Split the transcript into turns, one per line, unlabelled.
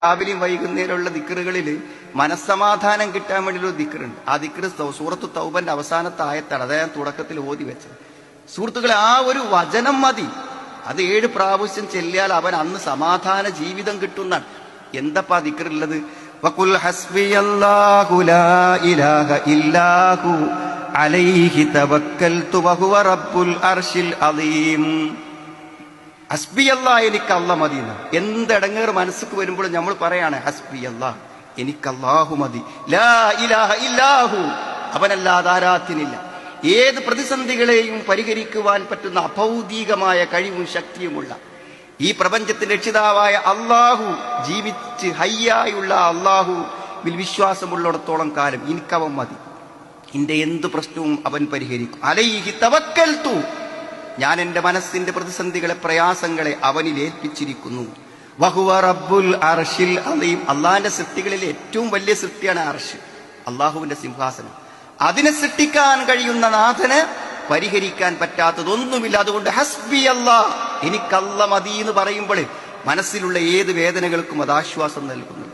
രാവിലെയും വൈകുന്നേരമുള്ള ദിക്റുകളിൽ മനസ്സമാധാനം കിട്ടാൻ വേണ്ടിയൊരു ദിക്റുണ്ട്. ആ ദിക്റ് സൂറത്തു തൗബന്റെ അവസാനത്തെ ആയത്താണ്. അതായത് തുടക്കത്തിൽ ഓതി വെച്ചത്. സുഹൃത്തുക്കളെ, ആ ഒരു വചനം മതി. അത് 7 പ്രാവശ്യം ചെല്ലിയാൽ അവൻ അന്ന് സമാധാന ജീവിതം കിട്ടുന്നതാണ്. എന്തപ്പാ ദിക്റുള്ളത്? വഖുൽ ഹസ്ബിയല്ലാഹു ലാ ഇലാഹ ഇല്ലാഹു അലൈഹി തവക്കൽതു വഹുവ റബ്ബുൽ അർശിൽ അളീം. ഹസ്ബി അല്ലാ, എനിക്ക് അല്ല മതി. എന്തെടങ്ങേറ് മനസ്സിക്ക് വരുമ്പോഴും നമ്മൾ പറയാണ് ഹസ്ബി അല്ലാ, എനിക്ക് അല്ലാഹു മതി. ലാ ഇലാഹ ഇല്ലാഹു, അവനല്ലാതെ ആരാധ്യനില്ല. ഏത് പ്രതിസന്ധികളെയും പരിഹരിക്കുവാൻ പറ്റുന്ന അഭൗതികമായ കഴിവും ശക്തിയുമുള്ള ഈ പ്രപഞ്ചത്തിന്റെ രക്ഷിതാവായ അള്ളാഹു, ജീവിച്ച് ഹയ്യായുള്ള അള്ളാഹുവിൽ വിശ്വാസമുള്ളിടത്തോളം കാലം എനിക്കവൻ മതി. എന്റെ എന്ത് പ്രശ്നവും അവൻ പരിഹരിക്കും. അലൈഹി തവക്കൽതു, ഞാൻ എന്റെ മനസ്സിന്റെ പ്രതിസന്ധികളെ, പ്രയാസങ്ങളെ അവനിൽ ഏൽപ്പിച്ചിരിക്കുന്നു. വഹുവ റബ്ബുൽ അർശിൽ അളീം, അള്ളാഹിന്റെ സൃഷ്ടികളിൽ ഏറ്റവും വലിയ സൃഷ്ടിയാണ് അർശ്, അള്ളാഹുവിന്റെ സിംഹാസനം. അതിനെ സൃഷ്ടിക്കാൻ കഴിയുന്ന നാഥന് പരിഹരിക്കാൻ പറ്റാത്തതൊന്നുമില്ല. അതുകൊണ്ട് ഹസ്ബി അല്ലാ, എനിക്കല്ല മതി എന്ന് പറയുമ്പോൾ മനസ്സിലുള്ള ഏത് വേദനകൾക്കും അത് ആശ്വാസം നൽകുന്നു.